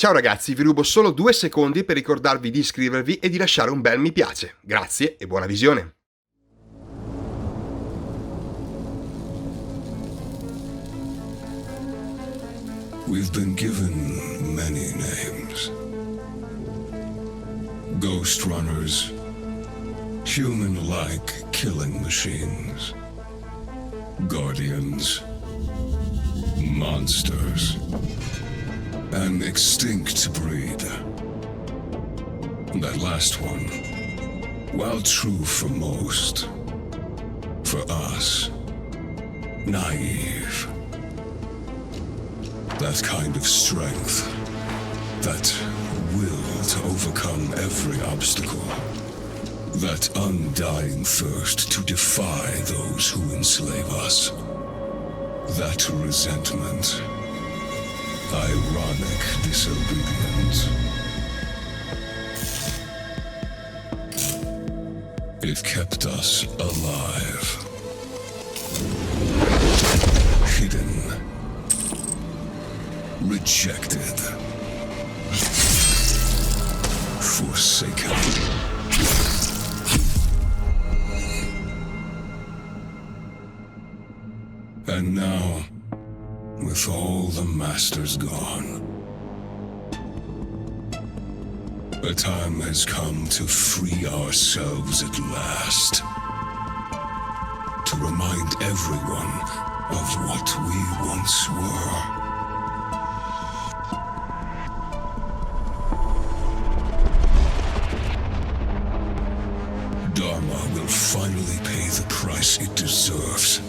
Ciao ragazzi, vi rubo solo 2 secondi per ricordarvi di iscrivervi e di lasciare un bel mi piace. Grazie e buona visione. We've been given many names. Ghost runners, human-like killing machines, guardians, monsters, an extinct breed. That last one, while true for most, for us, naive. That kind of strength, that will to overcome every obstacle, that undying thirst to defy those who enslave us, that resentment, ironic disobedience. It kept us alive, hidden, rejected, forsaken. And now, with all the masters gone, a time has come to free ourselves at last. To remind everyone of what we once were. Dharma will finally pay the price it deserves.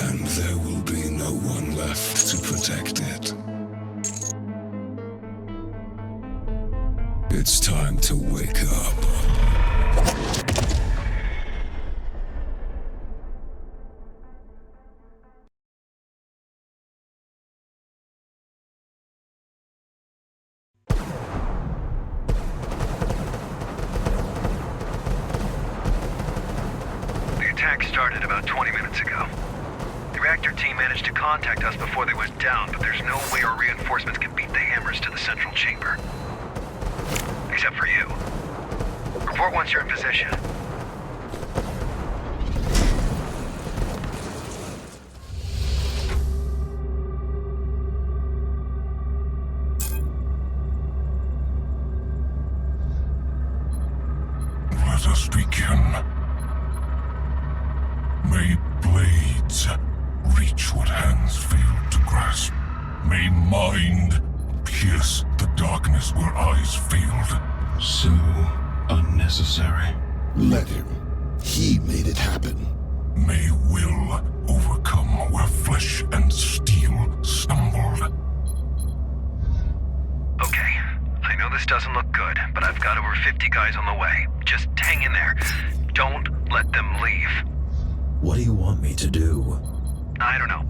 And there will be no one left to protect it. It's time to wake up. The attack started about 20 minutes ago. The reactor team managed to contact us before they went down, but there's no way our reinforcements can beat the hammers to the central chamber. Except for you. Report once you're in position. Let us begin. May blades reach what hands failed to grasp. May mind pierce the darkness where eyes failed. So unnecessary. Let him. He made it happen. May will overcome where flesh and steel stumbled. Okay, I know this doesn't look good, but I've got over 50 guys on the way. Just hang in there. Don't let them leave. What do you want me to do? I don't know.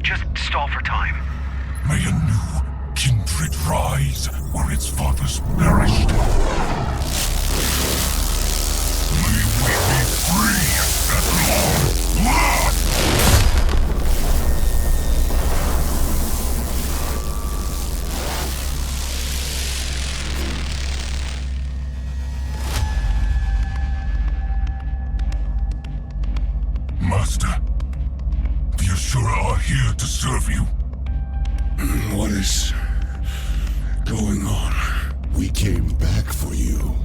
Just stall for time. May a new kindred rise where its fathers perished. May we be free at long. Master, the Ashura are here to serve you. What is going on? We came back for you.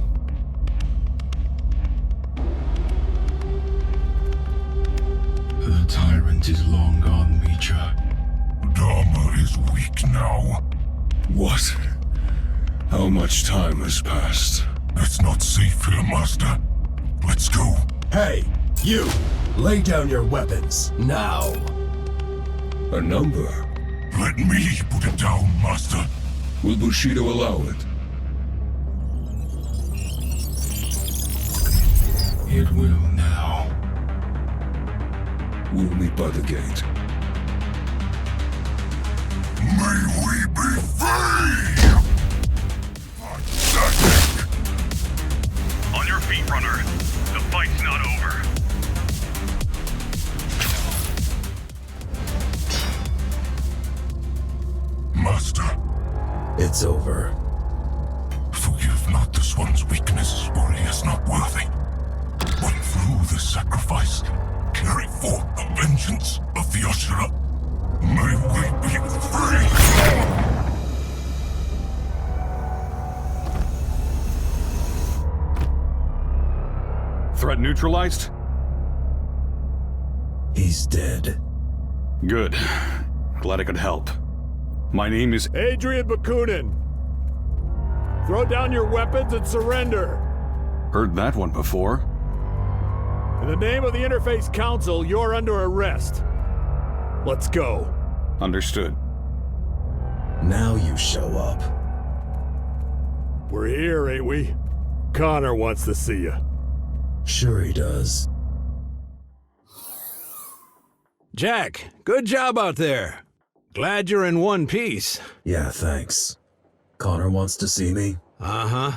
The tyrant is long gone, Micha. Dharma is weak now. What? How much time has passed? It's not safe here, Master. Let's go. Hey, you! Lay down your weapons, now! A number? Let me put it down, Master. Will Bushido allow it? It will now. We'll meet by the gate. May we be free! Fantastic! On your feet, runner. The fight's not over. It's over. Forgive not this one's weakness, for he is not worthy. But through this sacrifice, carry forth the vengeance of the Ushira. May we be free! Threat neutralized? He's dead. Good. Glad I could help. My name is... Adrian Bakunin! Throw down your weapons and surrender! Heard that one before. In the name of the Interface Council, you're under arrest. Let's go. Understood. Now you show up. We're here, ain't we? Connor wants to see you. Sure he does. Jack, good job out there. Glad you're in one piece. Yeah, thanks. Connor wants to see me? Uh-huh.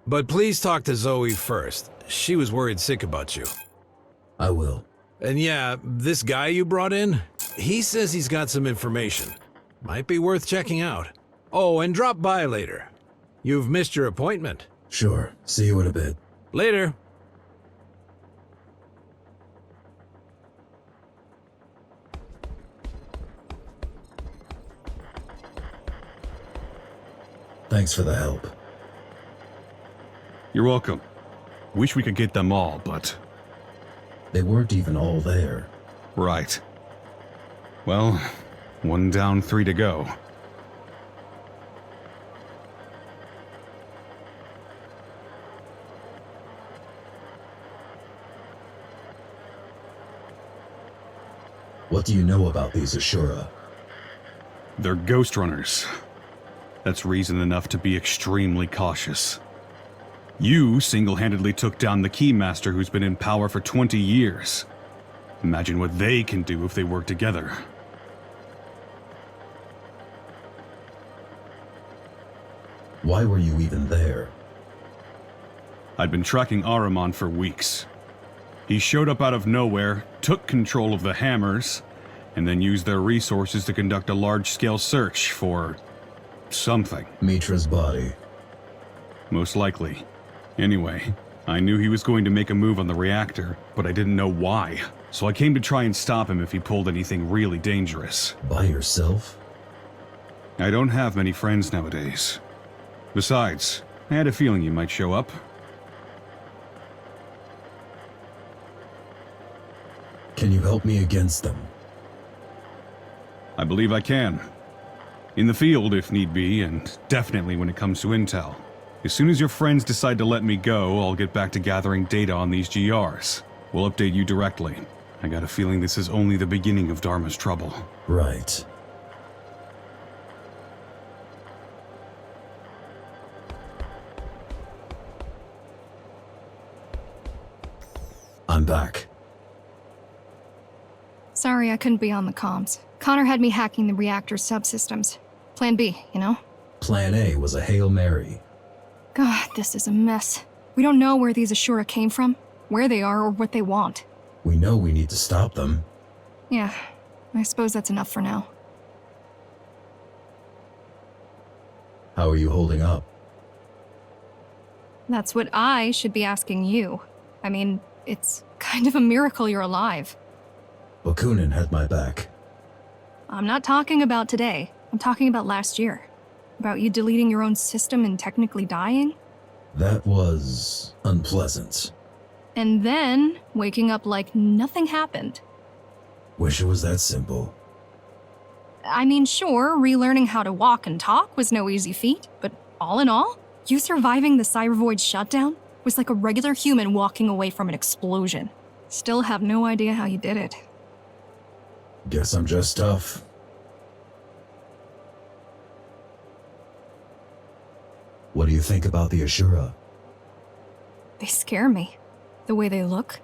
But please talk to Zoe first. She was worried sick about you. I will. And yeah, this guy you brought in, he says he's got some information. Might be worth checking out. Oh, and drop by later. You've missed your appointment. Sure. See you in a bit. Later. Thanks for the help. You're welcome. Wish we could get them all, but... They weren't even all there. Right. Well, 1 down, 3 to go. What do you know about these Ashura? They're Ghostrunners. That's reason enough to be extremely cautious. You single-handedly took down the Keymaster who's been in power for 20 years. Imagine what they can do if they work together. Why were you even there? I'd been tracking Ahriman for weeks. He showed up out of nowhere, took control of the Hammers, and then used their resources to conduct a large-scale search for... something. Mitra's body. Most likely. Anyway, I knew he was going to make a move on the reactor, but I didn't know why. So I came to try and stop him if he pulled anything really dangerous. By yourself? I don't have many friends nowadays. Besides, I had a feeling you might show up. Can you help me against them? I believe I can. In the field, if need be, and definitely when it comes to intel. As soon as your friends decide to let me go, I'll get back to gathering data on these GRs. We'll update you directly. I got a feeling this is only the beginning of Dharma's trouble. Right. I'm back. Sorry I couldn't be on the comms. Connor had me hacking the reactor subsystems. Plan B, you know? Plan A was a Hail Mary. God, this is a mess. We don't know where these Ashura came from, where they are, or what they want. We know we need to stop them. Yeah, I suppose that's enough for now. How are you holding up? That's what I should be asking you. I mean, it's kind of a miracle you're alive. Bakunin had my back. I'm not talking about today. I'm talking about last year. About you deleting your own system and technically dying? That was unpleasant. And then waking up like nothing happened. Wish it was that simple. I mean, sure, relearning how to walk and talk was no easy feat, but all in all, you surviving the Cybervoid shutdown was like a regular human walking away from an explosion. Still have no idea how you did it. Guess I'm just tough. What do you think about the Ashura? They scare me. The way they look,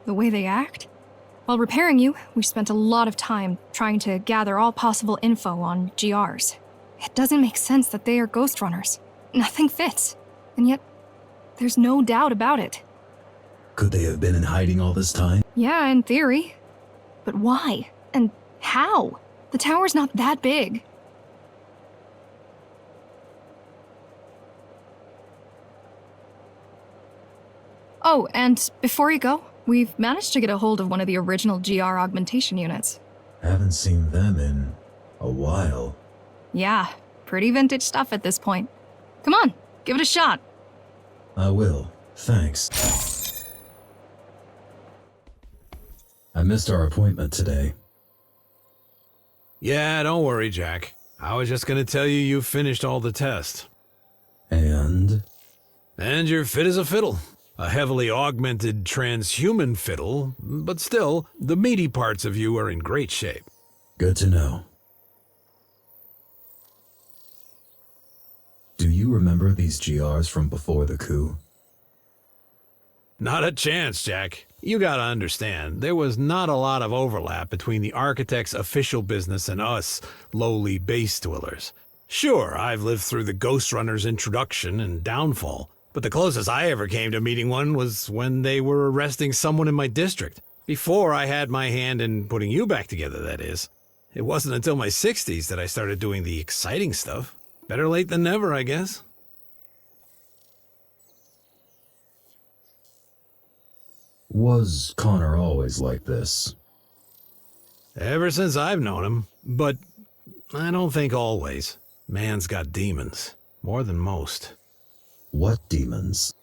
the way they act. While repairing you, we spent a lot of time trying to gather all possible info on GRs. It doesn't make sense that they are Ghostrunners. Nothing fits. And yet, there's no doubt about it. Could they have been in hiding all this time? Yeah, in theory. But why? And how? The tower's not that big. Oh, and before you go, we've managed to get a hold of one of the original GR augmentation units. Haven't seen them in a while. Yeah, pretty vintage stuff at this point. Come on, give it a shot. I will. Thanks. I missed our appointment today. Yeah, don't worry, Jack. I was just gonna tell you you've finished all the tests. And? And you're fit as a fiddle. A heavily augmented transhuman fiddle, but still, the meaty parts of you are in great shape. Good to know. Do you remember these GRs from before the coup? Not a chance, Jack. You gotta understand, there was not a lot of overlap between the architect's official business and us, lowly base dwellers. Sure, I've lived through the Ghostrunner's introduction and downfall, but the closest I ever came to meeting one was when they were arresting someone in my district. Before I had my hand in putting you back together, that is. It wasn't until my 60s that I started doing the exciting stuff. Better late than never, I guess. Was Connor always like this? Ever since I've known him, but I don't think always. Man's got demons, more than most. What demons?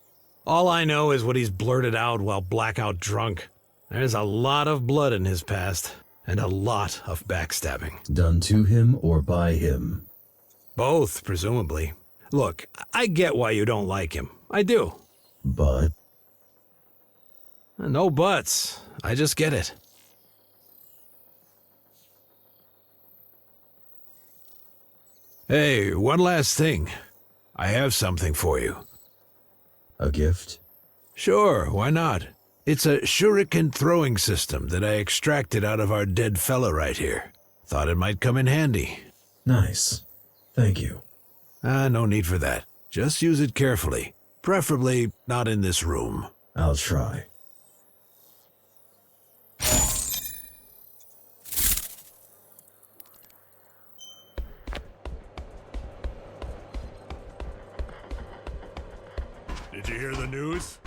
All I know is what he's blurted out while blackout drunk. There's a lot of blood in his past, and a lot of backstabbing. Done to him or by him? Both, presumably. Look, I get why you don't like him. I do. But? No buts. I just get it. Hey, one last thing. I have something for you. A gift? Sure, why not? It's a shuriken throwing system that I extracted out of our dead fella right here. Thought it might come in handy. Nice. Thank you. No need for that. Just use it carefully. Preferably not in this room. I'll try. Did you hear the news?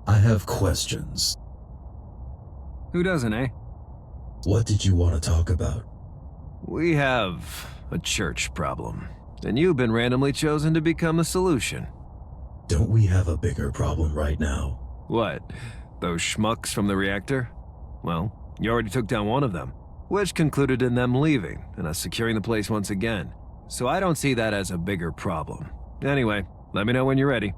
I have questions. Who doesn't, eh? What did you want to talk about? We have a church problem, and you've been randomly chosen to become the solution. Don't we have a bigger problem right now? What? Those schmucks from the reactor? Well, you already took down one of them, which concluded in them leaving and us securing the place once again. So I don't see that as a bigger problem. Anyway, let me know when you're ready.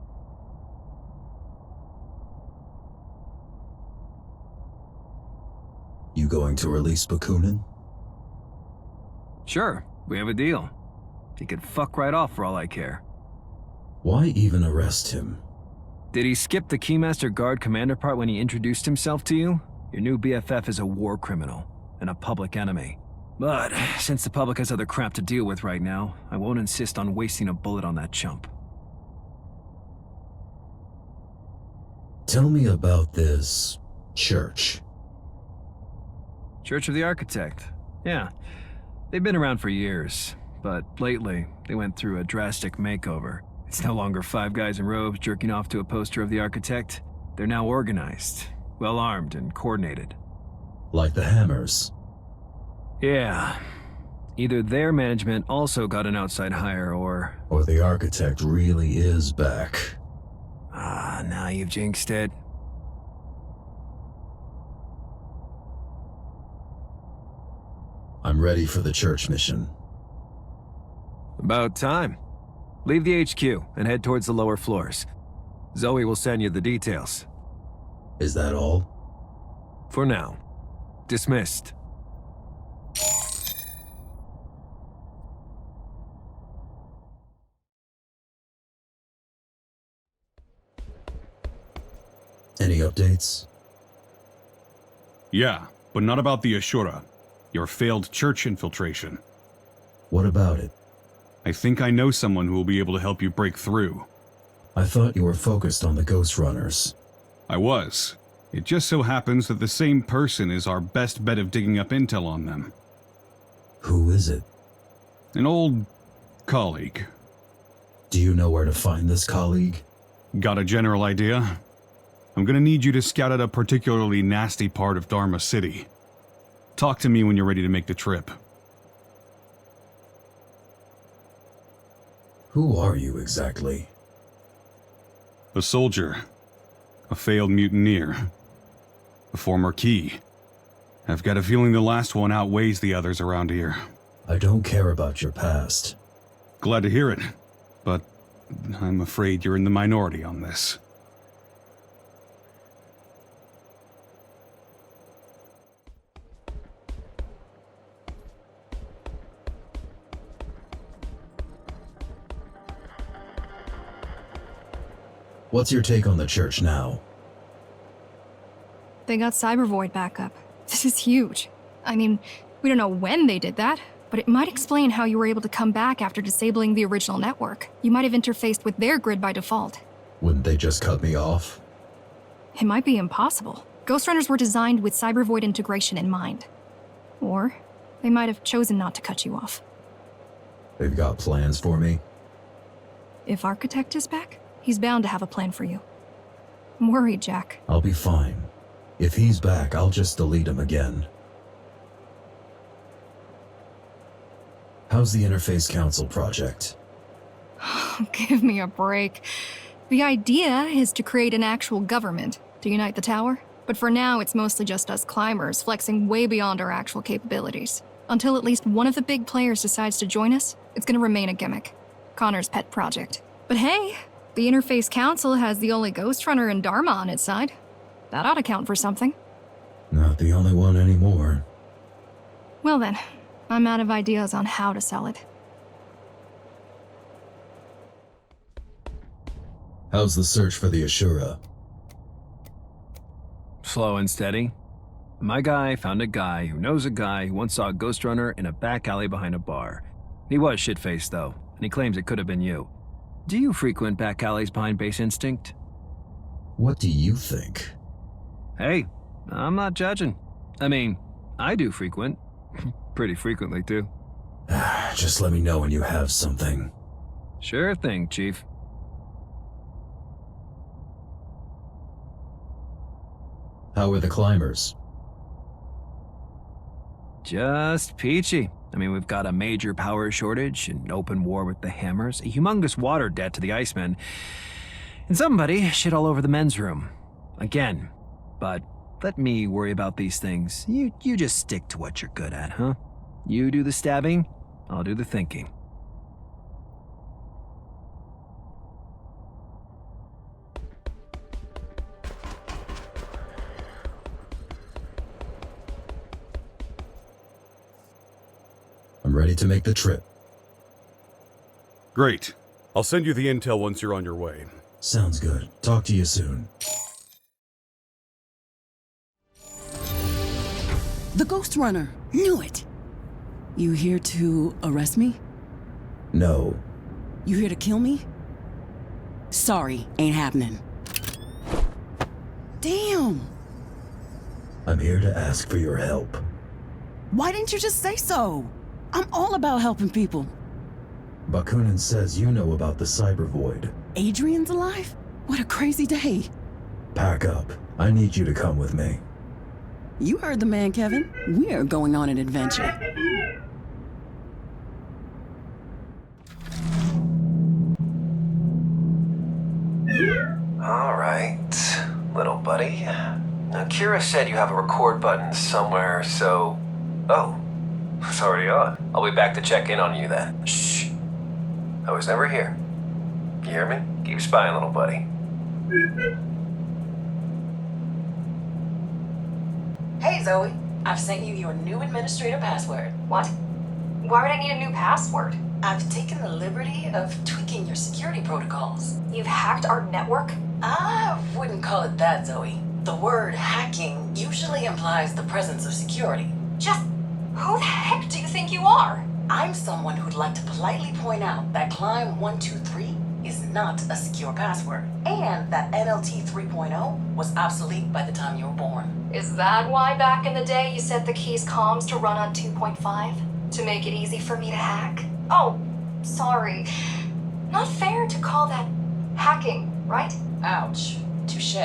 You going to release Bakunin? Sure, we have a deal. He could fuck right off for all I care. Why even arrest him? Did he skip the Keymaster Guard commander part when he introduced himself to you? Your new BFF is a war criminal and a public enemy. But since the public has other crap to deal with right now, I won't insist on wasting a bullet on that chump. Tell me about this church. Church of the Architect. Yeah, they've been around for years, but lately they went through a drastic makeover. It's no longer 5 guys in robes jerking off to a poster of the Architect. They're now organized, well-armed, and coordinated. Like the Hammers? Yeah. Either their management also got an outside hire, or the Architect really is back. Now you've jinxed it. I'm ready for the church mission. About time. Leave the HQ and head towards the lower floors. Zoe will send you the details. Is that all? For now. Dismissed. Any updates? Yeah, but not about the Ashura. Your failed church infiltration. What about it? I think I know someone who will be able to help you break through. I thought you were focused on the Ghostrunners. I was. It just so happens that the same person is our best bet of digging up intel on them. Who is it? An old colleague. Do you know where to find this colleague? Got a general idea? I'm gonna need you to scout out a particularly nasty part of Dharma City. Talk to me when you're ready to make the trip. Who are you exactly? A soldier. A failed mutineer. A former key. I've got a feeling the last one outweighs the others around here. I don't care about your past. Glad to hear it, but I'm afraid you're in the minority on this. What's your take on the church now? They got Cybervoid back up. This is huge. I mean, we don't know when they did that, but it might explain how you were able to come back after disabling the original network. You might have interfaced with their grid by default. Wouldn't they just cut me off? It might be impossible. Ghostrunners were designed with Cybervoid integration in mind. Or they might have chosen not to cut you off. They've got plans for me? If Architect is back, he's bound to have a plan for you. I'm worried, Jack. I'll be fine. If he's back, I'll just delete him again. How's the Interface Council project? Give me a break. The idea is to create an actual government to unite the tower, but for now it's mostly just us climbers flexing way beyond our actual capabilities. Until at least one of the big players decides to join us, it's gonna remain a gimmick. Connor's pet project. But hey, the Interface Council has the only Ghostrunner in Dharma on its side. That ought to count for something. Not the only one anymore. Well then, I'm out of ideas on how to sell it. How's the search for the Ashura? Slow and steady. My guy found a guy who knows a guy who once saw a Ghostrunner in a back alley behind a bar. He was shit-faced though, and he claims it could have been you. Do you frequent back alleys behind Base Instinct? What do you think? Hey, I'm not judging. I mean, I do frequent. Pretty frequently, too. Just let me know when you have something. Sure thing, Chief. How are the climbers? Just peachy. I mean, we've got a major power shortage, an open war with the hammers, a humongous water debt to the Icemen, and somebody shit all over the men's room. Again. But let me worry about these things. You just stick to what you're good at, huh? You do the stabbing, I'll do the thinking. I'm ready to make the trip. Great. I'll send you the intel once you're on your way. Sounds good. Talk to you soon. The Ghostrunner! Knew it! You here to arrest me? No. You here to kill me? Sorry, ain't happening. Damn! I'm here to ask for your help. Why didn't you just say so? I'm all about helping people. Bakunin says you know about the Cybervoid. Adrian's alive? What a crazy day. Pack up. I need you to come with me. You heard the man, Kevin. We are going on an adventure. All right, little buddy. Now, Kira said you have a record button somewhere, so... Oh, it's already on. I'll be back to check in on you then. Shh. I was never here. You hear me? Keep spying, little buddy. Hey, Zoe. I've sent you your new administrator password. What? Why would I need a new password? I've taken the liberty of tweaking your security protocols. You've hacked our network? I wouldn't call it that, Zoe. The word hacking usually implies the presence of security. Just who the heck do you think you are? I'm someone who'd like to politely point out that Climb 123 is not a secure password, and that NLT 3.0 was obsolete by the time you were born. Is that why back in the day you set the key's comms to run on 2.5? To make it easy for me to hack? Oh, sorry. Not fair to call that hacking, right? Ouch. Touche.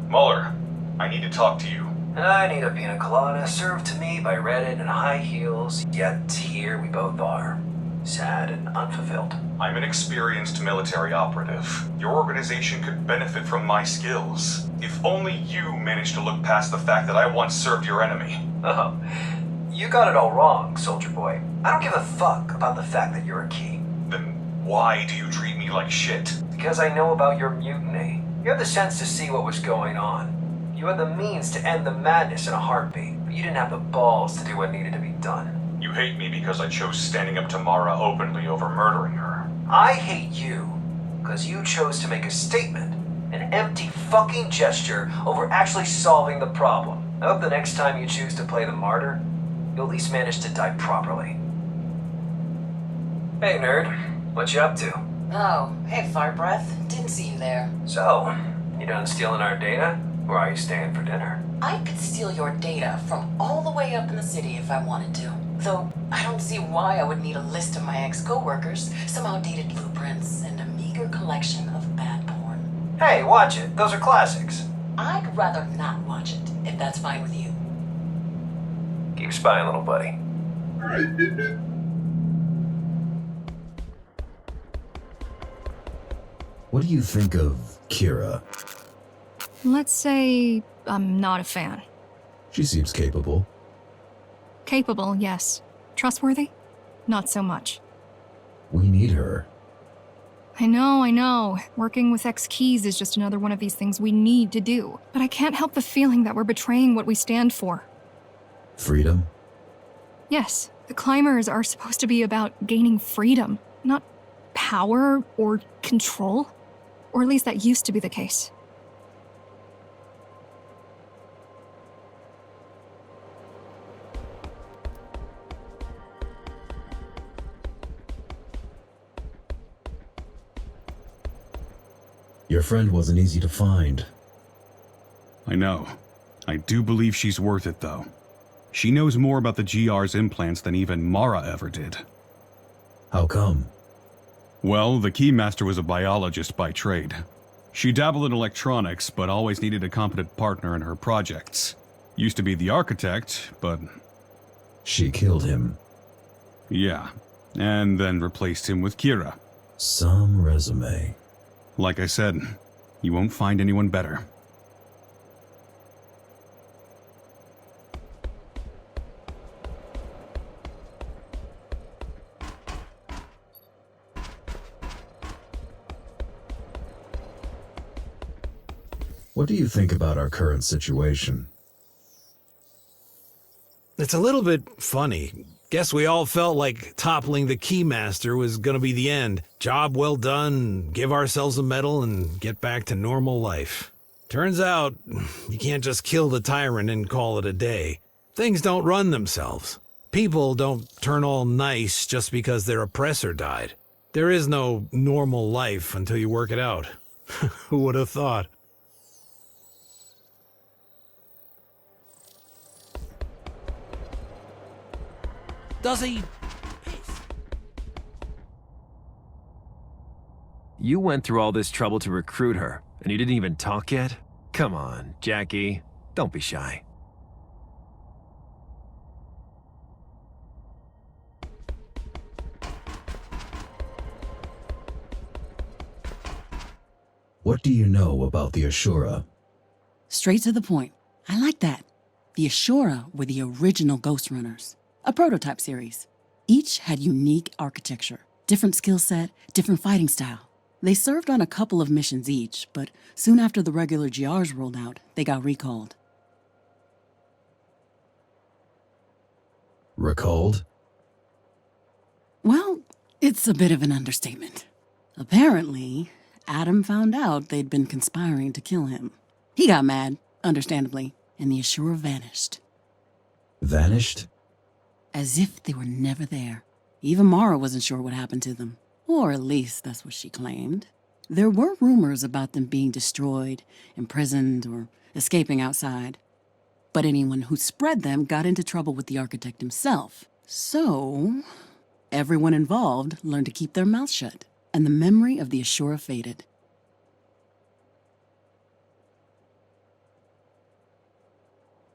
Mueller, I need to talk to you. I need a pina colada served to me by Reddit in high heels, yet here we both are. Sad and unfulfilled. I'm an experienced military operative. Your organization could benefit from my skills. If only you managed to look past the fact that I once served your enemy. Oh, you got it all wrong, soldier boy. I don't give a fuck about the fact that you're a key. Then why do you treat me like shit? Because I know about your mutiny. You had the sense to see what was going on. You had the means to end the madness in a heartbeat, but you didn't have the balls to do what needed to be done. You hate me because I chose standing up to Mara openly over murdering her. I hate you because you chose to make a statement, an empty fucking gesture over actually solving the problem. I hope the next time you choose to play the martyr, you'll at least manage to die properly. Hey nerd, what you up to? Oh, hey Fire Breath. Didn't see you there. So, you done stealing our data? Or are you staying for dinner? I could steal your data from all the way up in the city if I wanted to. Though, I don't see why I would need a list of my ex-coworkers, some outdated blueprints, and a meager collection of bad porn. Hey, watch it. Those are classics. I'd rather not watch it, if that's fine with you. Keep spying, little buddy. What do you think of Kira? Let's say I'm not a fan. She seems capable. Capable, yes. Trustworthy? Not so much. We need her. I know. Working with ex-keys is just another one of these things we need to do. But I can't help the feeling that we're betraying what we stand for. Freedom? Yes, the climbers are supposed to be about gaining freedom, not power or control. Or at least that used to be the case. Your friend wasn't easy to find. I know. I do believe she's worth it, though. She knows more about the GR's implants than even Mara ever did. How come? Well, the Keymaster was a biologist by trade. She dabbled in electronics, but always needed a competent partner in her projects. Used to be the architect, but... She killed him. Yeah, and then replaced him with Kira. Some resume. Like I said, you won't find anyone better. What do you think about our current situation? It's a little bit funny. Guess we all felt like toppling the Keymaster was gonna be the end. Job well done, give ourselves a medal, and get back to normal life. Turns out, you can't just kill the tyrant and call it a day. Things don't run themselves. People don't turn all nice just because their oppressor died. There is no normal life until you work it out. Who would have thought? Does he? You went through all this trouble to recruit her, and you didn't even talk yet? Come on, Jackie. Don't be shy. What do you know about the Ashura? Straight to the point. I like that. The Ashura were the original Ghostrunners, a prototype series. Each had unique architecture, different skill set, different fighting style. They served on a couple of missions each, but soon after the regular GRs rolled out, they got recalled. Recalled? Well, it's a bit of an understatement. Apparently, Adam found out they'd been conspiring to kill him. He got mad, understandably, and the Ashura vanished. Vanished? As if they were never there. Even Mara wasn't sure what happened to them. Or at least that's what she claimed. There were rumors about them being destroyed, imprisoned, or escaping outside. But anyone who spread them got into trouble with the architect himself. So, Everyone involved learned to keep their mouth shut, and the memory of the Ashura faded.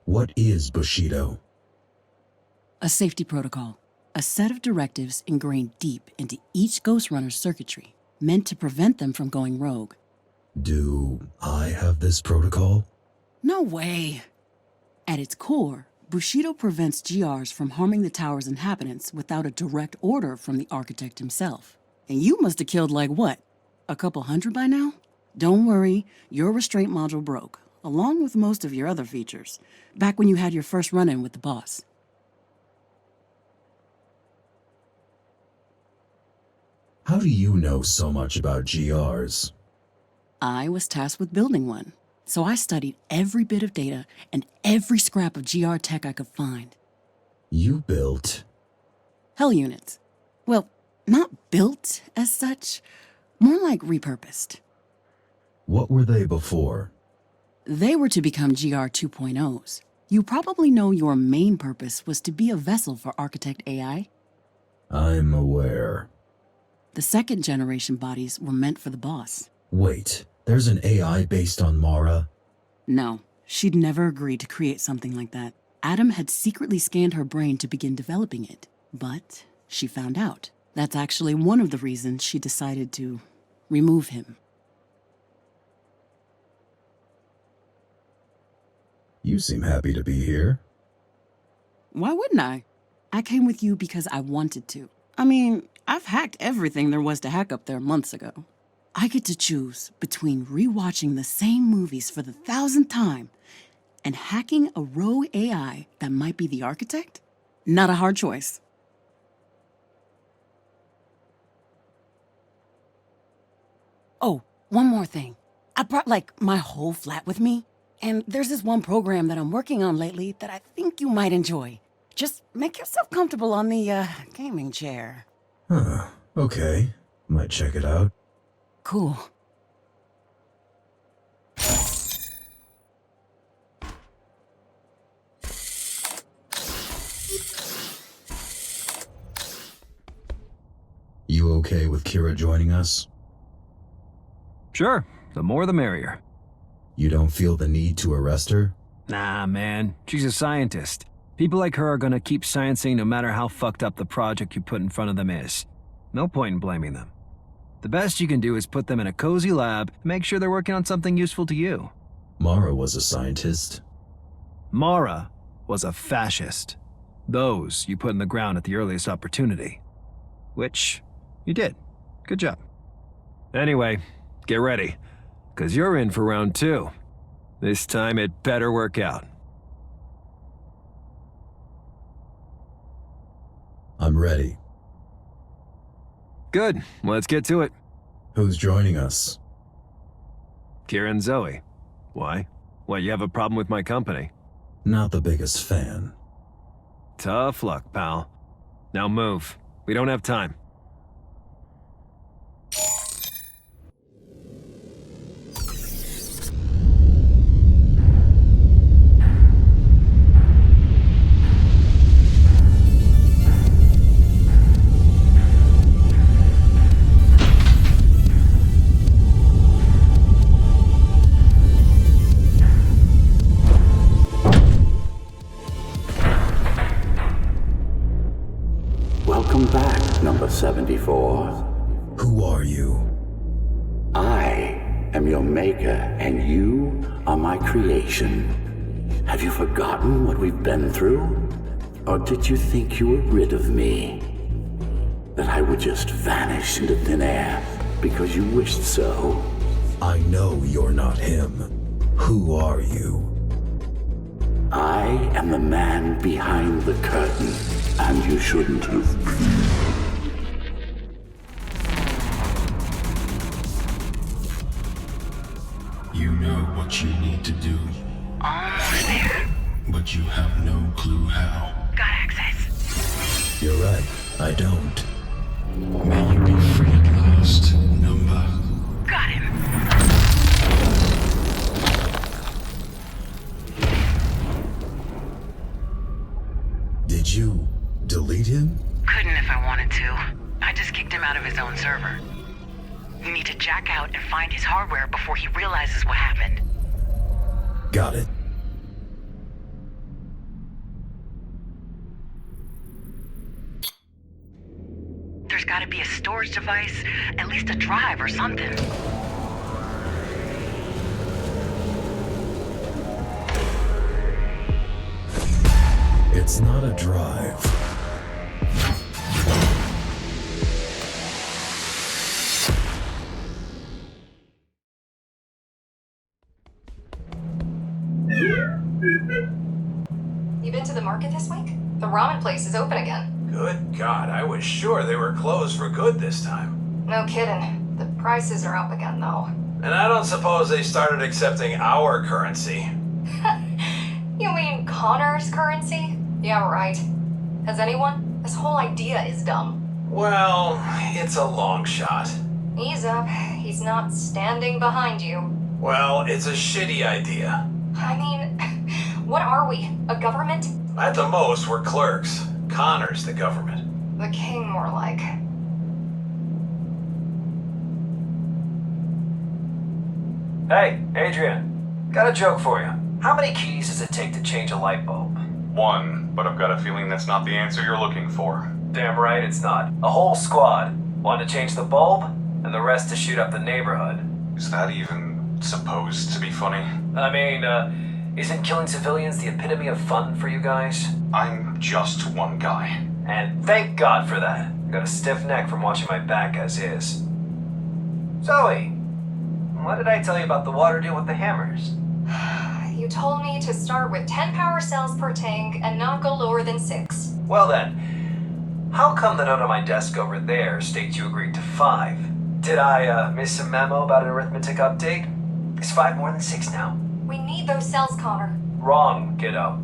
What is Bushido? A safety protocol, a set of directives ingrained deep into each Ghostrunner's circuitry, meant to prevent them from going rogue. Do I have this protocol? No way! At its core, Bushido prevents GRs from harming the tower's inhabitants without a direct order from the architect himself. And you must have killed like what? A couple hundred by now? Don't worry, your restraint module broke, along with most of your other features, back when you had your first run-in with the boss. How do you know so much about GRs? I was tasked with building one, so I studied every bit of data and every scrap of GR tech I could find. You built? Hell units. Well, not built as such, more like repurposed. What were they before? They were to become GR 2.0s. You probably know your main purpose was to be a vessel for Architect AI. I'm aware. The second generation bodies were meant for the boss. Wait, there's an AI based on Mara? No, she'd never agreed to create something like that. Adam had secretly scanned her brain to begin developing it, but she found out. That's actually one of the reasons she decided to remove him. You seem happy to be here. Why wouldn't I? I came with you because I wanted to. I mean, I've hacked everything there was to hack up there months ago. I get to choose between rewatching the same movies for the 1,000th time and hacking a rogue AI that might be the architect? Not a hard choice. Oh, one more thing. I brought, my whole flat with me. And there's this one program that I'm working on lately that I think you might enjoy. Just make yourself comfortable on the, gaming chair. Huh, okay. Might check it out. Cool. You okay with Kira joining us? Sure, the more the merrier. You don't feel the need to arrest her? Nah, man. She's a scientist. People like her are gonna keep sciencing no matter how fucked up the project you put in front of them is. No point in blaming them. The best you can do is put them in a cozy lab and make sure they're working on something useful to you. Mara was a scientist. Mara was a fascist. Those you put in the ground at the earliest opportunity. Which you did. Good job. Anyway, get ready. 'Cause you're in for round 2. This time it better work out. I'm ready. Good. Let's get to it. Who's joining us? Kira and Zoe. Why? What, you have a problem with my company? Not the biggest fan. Tough luck, pal. Now move. We don't have time. Welcome back, number 74. Who are you? I am your maker, and you are my creation. Have you forgotten what we've been through? Or did you think you were rid of me? That I would just vanish into thin air because you wished so? I know you're not him. Who are you? I am the man behind the curtain, and you shouldn't have been. You know what you need to do. But you have no clue how. Got access. You're right, I don't. May you be free at last, number. Got him. Did you delete him? Couldn't if I wanted to. I just kicked him out of his own server. You need to jack out and find his hardware before he realizes what happened. Got it. There's gotta be a storage device, at least a drive or something. It's not a drive. You been to the market this week? The ramen place is open again. Good God, I was sure they were closed for good this time. No kidding. The prices are up again, though. And I don't suppose they started accepting our currency. You mean Connor's currency? Yeah, right. Has anyone? This whole idea is dumb. Well, it's a long shot. Ease up. He's not standing behind you. Well, it's a shitty idea. I mean, what are we? A government? At the most, we're clerks. Connor's the government. The king, more like. Hey, Adrian. Got a joke for you. How many keys does it take to change a light bulb? 1, but I've got a feeling that's not the answer you're looking for. Damn right it's not. A whole squad. One to change the bulb, and the rest to shoot up the neighborhood. Is that even supposed to be funny? I mean, isn't killing civilians the epitome of fun for you guys? I'm just one guy. And thank God for that. I got a stiff neck from watching my back as is. Zoe, what did I tell you about the water deal with the hammers? You told me to start with 10 power cells per tank and not go lower than 6. Well then, how come the note on my desk over there states you agreed to 5? Did I miss a memo about an arithmetic update? Is 5 more than 6 now? We need those cells, Connor. Wrong, kiddo.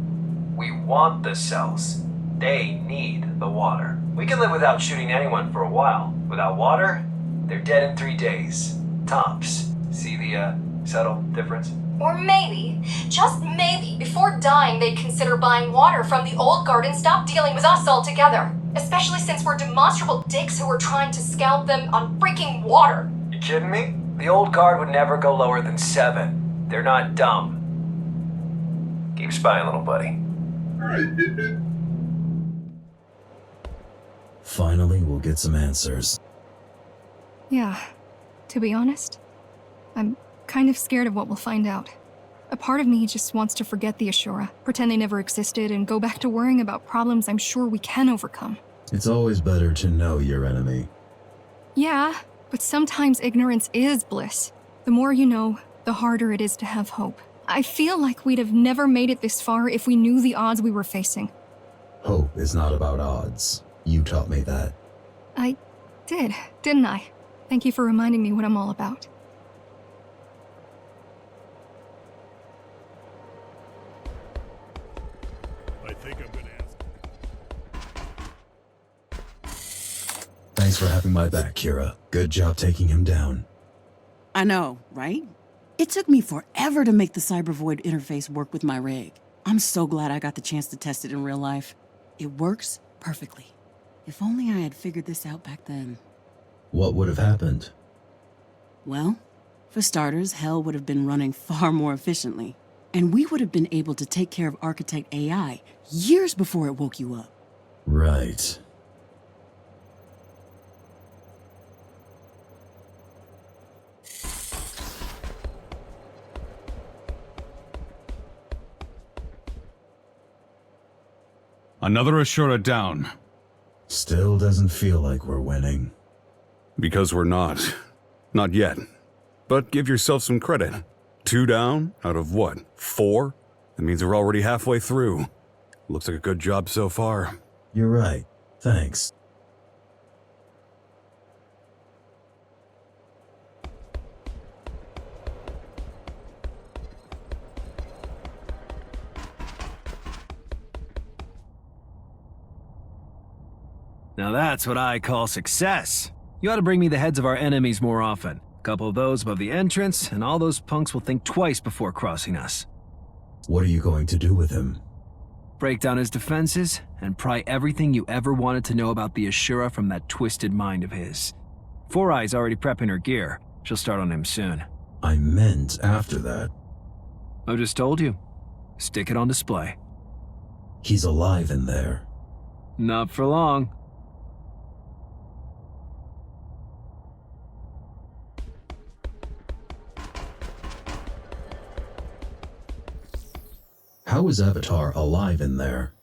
We want the cells. They need the water. We can live without shooting anyone for a while. Without water, they're dead in 3 days. Tops. See the subtle difference? Or maybe, just maybe, before dying they'd consider buying water from the old guard and stop dealing with us altogether. Especially since we're demonstrable dicks who are trying to scalp them on freaking water. You kidding me? The old guard would never go lower than 7. They're not dumb. Keep spying, little buddy. Finally, we'll get some answers. Yeah, to be honest, I'm kind of scared of what we'll find out. A part of me just wants to forget the Ashura, pretend they never existed, and go back to worrying about problems I'm sure we can overcome. It's always better to know your enemy. Yeah, but sometimes ignorance is bliss. The more you know, the harder it is to have hope. I feel like we'd have never made it this far if we knew the odds we were facing. Hope is not about odds. You taught me that. I did, didn't I? Thank you for reminding me what I'm all about. I think I'm gonna ask. Thanks for having my back, Kira. Good job taking him down. I know, right? It took me forever to make the CyberVoid interface work with my rig. I'm so glad I got the chance to test it in real life. It works perfectly. If only I had figured this out back then. What would have happened? Well, for starters, hell would have been running far more efficiently. And we would have been able to take care of Architect AI years before it woke you up. Right. Another Ashura down. Still doesn't feel like we're winning. Because we're not. Not yet. But give yourself some credit. 2 down out of what, 4? That means we're already halfway through. Looks like a good job so far. You're right. Thanks. Now that's what I call success. You ought to bring me the heads of our enemies more often. A couple of those above the entrance, and all those punks will think twice before crossing us. What are you going to do with him? break down his defenses, and pry everything you ever wanted to know about the Ashura from that twisted mind of his. Four Eyes already prepping her gear. She'll start on him soon. I meant after that. I just told you. Stick it on display. He's alive in there. Not for long. How is Avatar alive in there?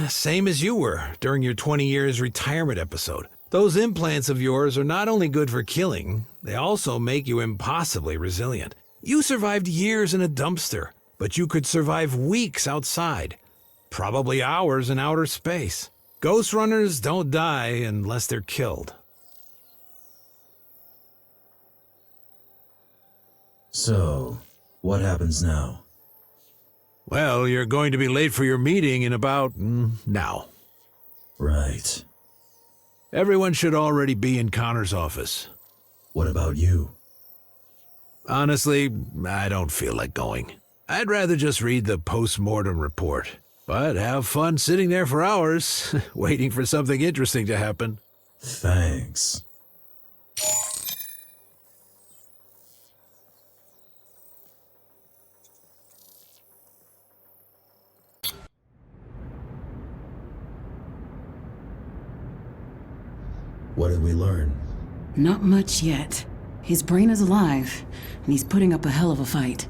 Same as you were during your 20 years retirement episode. Those implants of yours are not only good for killing, they also make you impossibly resilient. You survived years in a dumpster, but you could survive weeks outside. Probably hours in outer space. Ghostrunners don't die unless they're killed. So, what happens now? Well, you're going to be late for your meeting in about now. Right. Everyone should already be in Connor's office. What about you? Honestly, I don't feel like going. I'd rather just read the post-mortem report. But have fun sitting there for hours, waiting for something interesting to happen. Thanks. What did we learn? Not much yet. His brain is alive, and he's putting up a hell of a fight.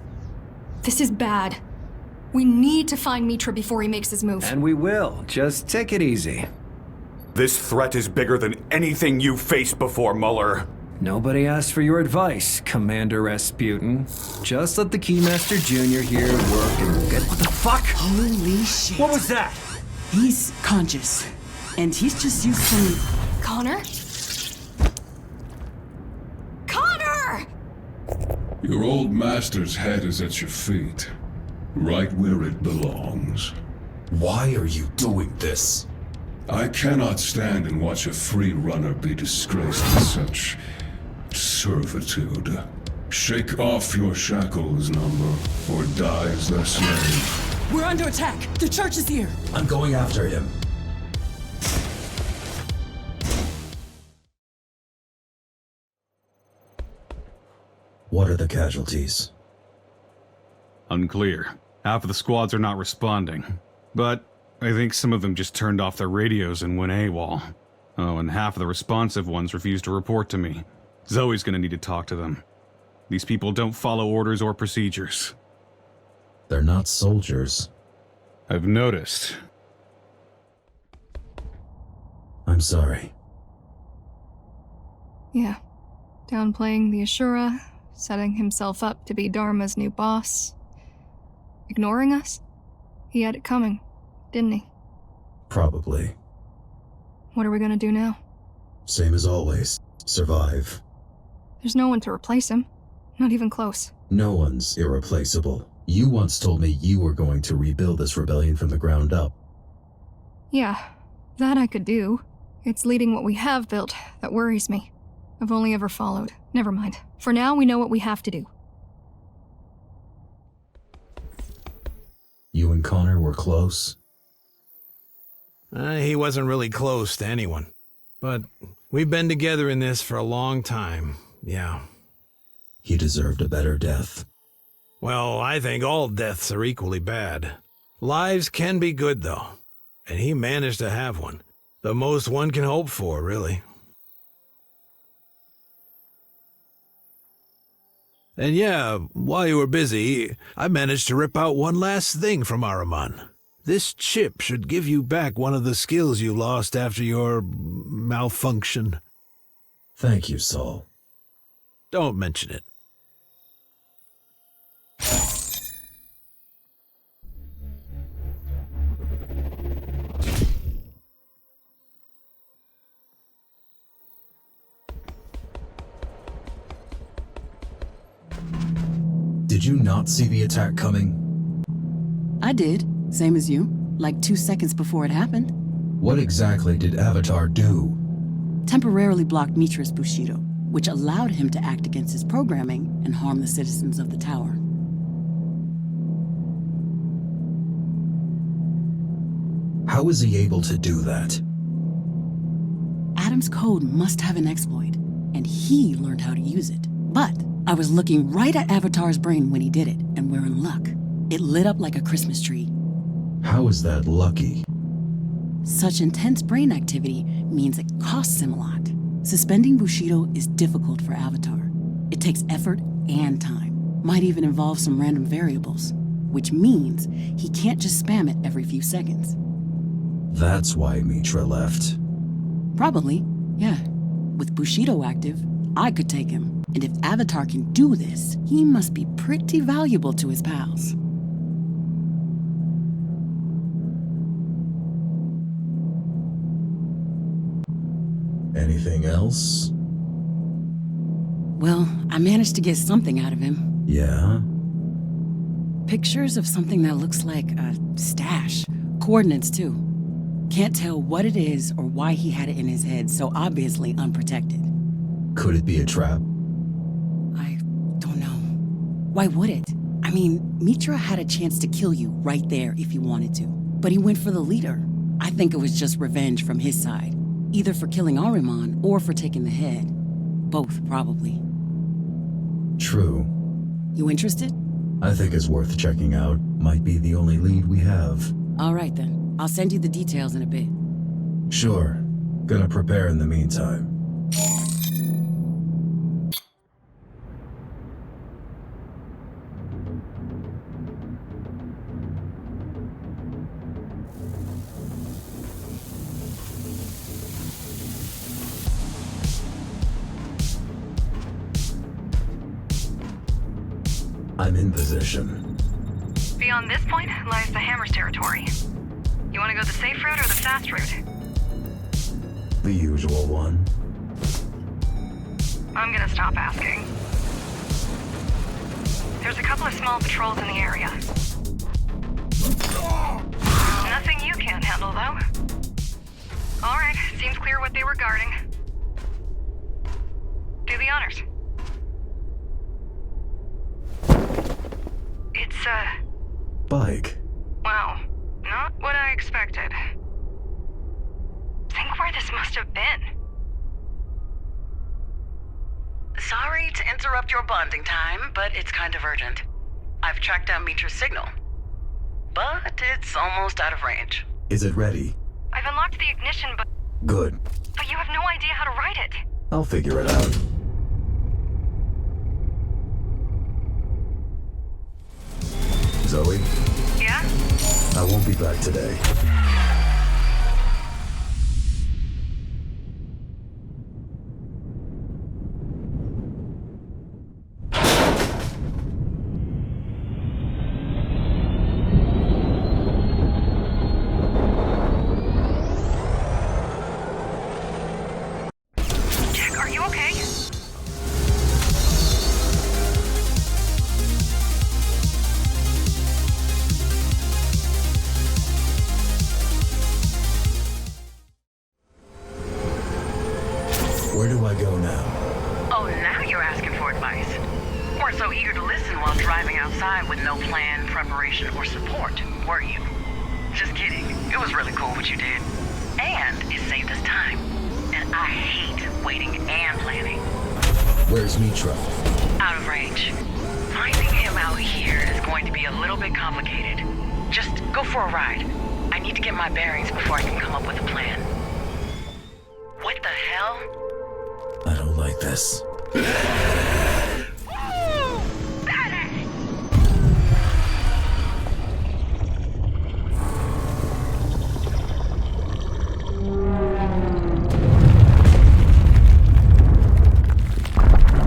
This is bad. We need to find Mitra before he makes his move. And we will. Just take it easy. This threat is bigger than anything you've faced before, Muller. Nobody asked for your advice, Commander Rasputin. Just let the Keymaster Jr. here work and get... What the fuck? Holy shit. What was that? He's conscious, and he's just used some... Connor? Connor! Your old master's head is at your feet, right where it belongs. Why are you doing this? I cannot stand and watch a free runner be disgraced with such servitude. Shake off your shackles, number, or die as their slave. We're under attack! The church is here! I'm going after him. What are the casualties? Unclear. Half of the squads are not responding. But I think some of them just turned off their radios and went AWOL. Oh, and half of the responsive ones refused to report to me. Zoe's gonna need to talk to them. These people don't follow orders or procedures. They're not soldiers. I've noticed. I'm sorry. Yeah. Downplaying the Ashura, setting himself up to be Dharma's new boss. Ignoring us? He had it coming, didn't he? Probably. What are we gonna do now? Same as always. Survive. There's no one to replace him. Not even close. No one's irreplaceable. You once told me you were going to rebuild this rebellion from the ground up. Yeah, that I could do. It's leading what we have built that worries me. I've only ever followed. Never mind. For now, we know what we have to do. You and Connor were close? He wasn't really close to anyone. But we've been together in this for a long time, yeah. He deserved a better death. Well, I think all deaths are equally bad. Lives can be good, though. And he managed to have one. The most one can hope for, really. And yeah, while you were busy, I managed to rip out one last thing from Ahriman. This chip should give you back one of the skills you lost after your malfunction. Thank you, Saul. Don't mention it. Did you not see the attack coming? I did, same as you, like 2 seconds before it happened. What exactly did Avatar do? Temporarily blocked Mitra's Bushido, which allowed him to act against his programming and harm the citizens of the tower. How is he able to do that? Adam's code must have an exploit, and he learned how to use it. But I was looking right at Avatar's brain when he did it, and we're in luck. It lit up like a Christmas tree. How is that lucky? Such intense brain activity means it costs him a lot. Suspending Bushido is difficult for Avatar. It takes effort and time. Might even involve some random variables, which means he can't just spam it every few seconds. That's why Mitra left. Probably, yeah. With Bushido active, I could take him. And if Avatar can do this, he must be pretty valuable to his pals. Anything else? Well, I managed to get something out of him. Yeah? Pictures of something that looks like a stash. Coordinates, too. Can't tell what it is or why he had it in his head, so obviously unprotected. Could it be a trap? I don't know. Why would it? I mean, Mitra had a chance to kill you right there if he wanted to. But he went for the leader. I think it was just revenge from his side. Either for killing Ahriman or for taking the head. Both, probably. True. You interested? I think it's worth checking out. Might be the only lead we have. All right then. I'll send you the details in a bit. Sure. Gonna prepare in the meantime. I'm in position. Beyond this point lies the Hammer's territory. You want to go the safe route or the fast route? The usual one. I'm gonna stop asking. There's a couple of small patrols in the area. Nothing you can't handle, though. Alright, seems clear what they were guarding. Do the honors. It's a... bike. Wow. Not what I expected. Think where this must have been. Sorry to interrupt your bonding time, but it's kind of urgent. I've tracked down Mitra's signal. But it's almost out of range. Is it ready? I've unlocked the ignition, but... Good. But you have no idea how to ride it. I'll figure it out. Zoe? Yeah? I won't be back today. Jack, are you okay? Where do I go now? Oh, now you're asking for advice. Weren't so eager to listen while driving outside with no plan, preparation, or support, were you? Just kidding. It was really cool what you did. And it saved us time. And I hate waiting and planning. Where's Mitra? Out of range. Finding him out here is going to be a little bit complicated. Just go for a ride. I need to get my bearings before I can come up with a plan. What the hell? I don't like this.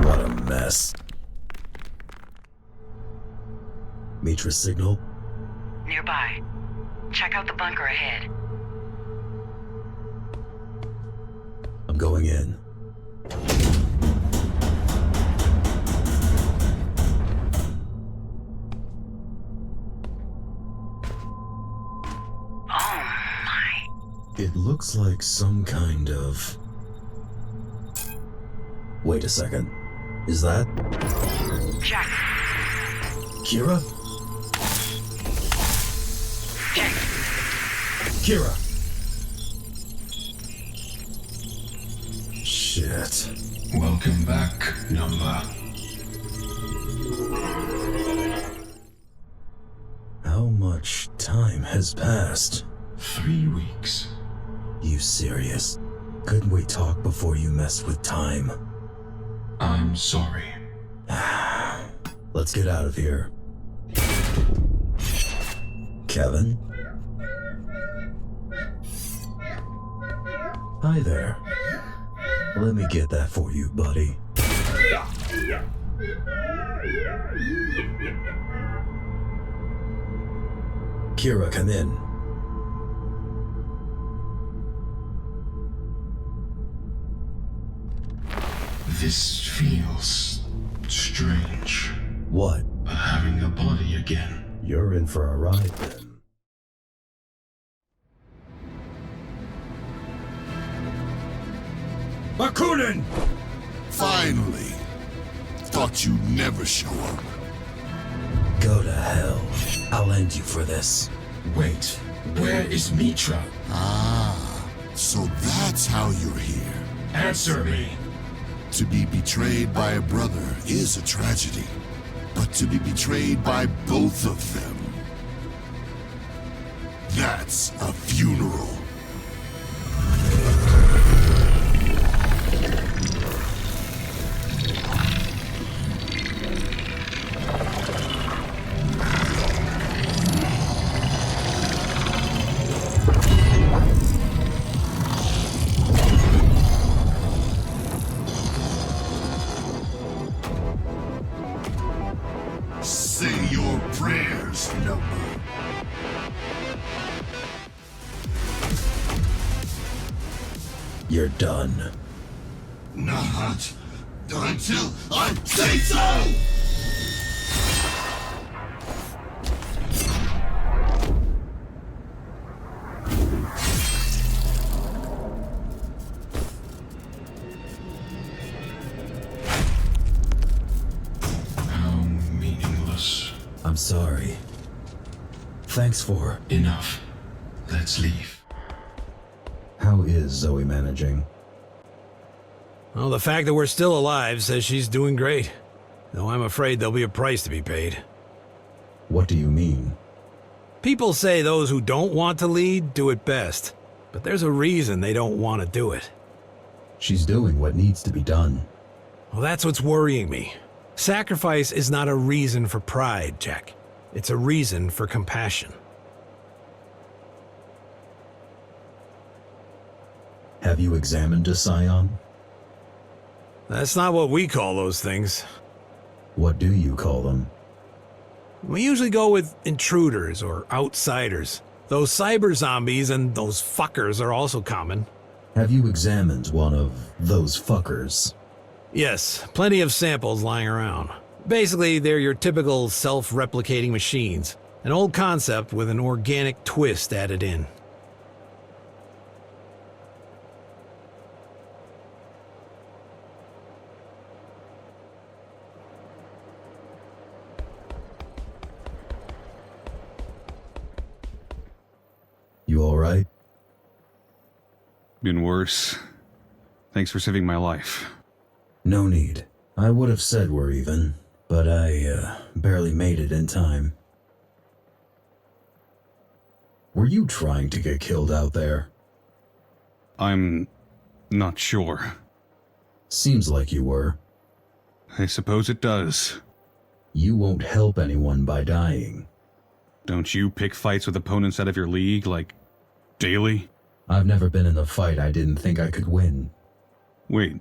What a mess. Mitra's signal? Nearby. Check out the bunker ahead. I'm going in. It looks like some kind of... Wait a second. Is that... Jack. Kira? Jack. Kira! Shit. Welcome back, number. How much time has passed? 3 weeks. You serious? Couldn't we talk before you messed with time? I'm sorry. Let's get out of here. Kevin? Hi there. Let me get that for you, buddy. Kira, come in. This feels strange. What? Having a body again. You're in for a ride then. Bakunin! Finally! Thought you'd never show up. Go to hell. I'll end you for this. Wait, where is Mitra? Ah, so that's how you're here. Answer me. To be betrayed by a brother is a tragedy, but to be betrayed by both of them, that's a funeral. Say your prayers, number. You're done. Not until I say so! I'm sorry. Thanks for... Enough. Let's leave. How is Zoe managing? Well, the fact that we're still alive says she's doing great. Though I'm afraid there'll be a price to be paid. What do you mean? People say those who don't want to lead do it best. But there's a reason they don't want to do it. She's doing what needs to be done. Well, that's what's worrying me. Sacrifice is not a reason for pride, Jack. It's a reason for compassion. Have you examined a scion? That's not what we call those things. What do you call them? We usually go with intruders or outsiders. Those cyber zombies and those fuckers are also common. Have you examined one of those fuckers? Yes, plenty of samples lying around. Basically, they're your typical self-replicating machines. An old concept with an organic twist added in. You alright? Been worse. Thanks for saving my life. No need. I would have said we're even, but I barely made it in time. Were you trying to get killed out there? I'm not sure. Seems like you were. I suppose it does. You won't help anyone by dying. Don't you pick fights with opponents out of your league, like, daily? I've never been in a fight I didn't think I could win. Wait,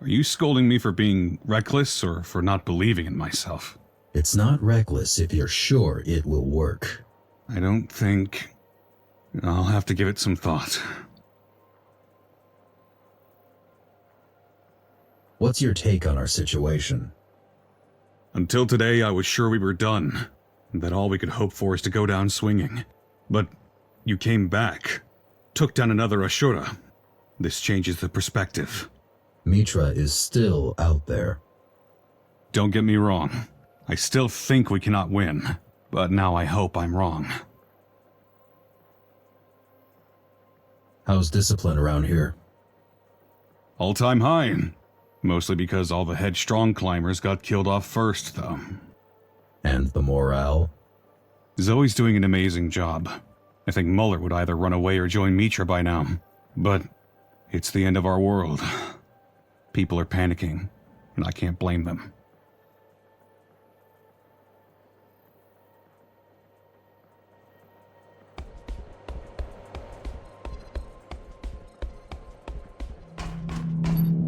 are you scolding me for being reckless or for not believing in myself? It's not reckless if you're sure it will work. I don't think... I'll have to give it some thought. What's your take on our situation? Until today, I was sure we were done, and that all we could hope for is to go down swinging. But you came back, took down another Ashura. This changes the perspective. Mitra is still out there. Don't get me wrong. I still think we cannot win, but now I hope I'm wrong. How's discipline around here? All-time high. Mostly because all the headstrong climbers got killed off first, though. And the morale? Zoe's doing an amazing job. I think Muller would either run away or join Mitra by now. But it's the end of our world. People are panicking, and I can't blame them.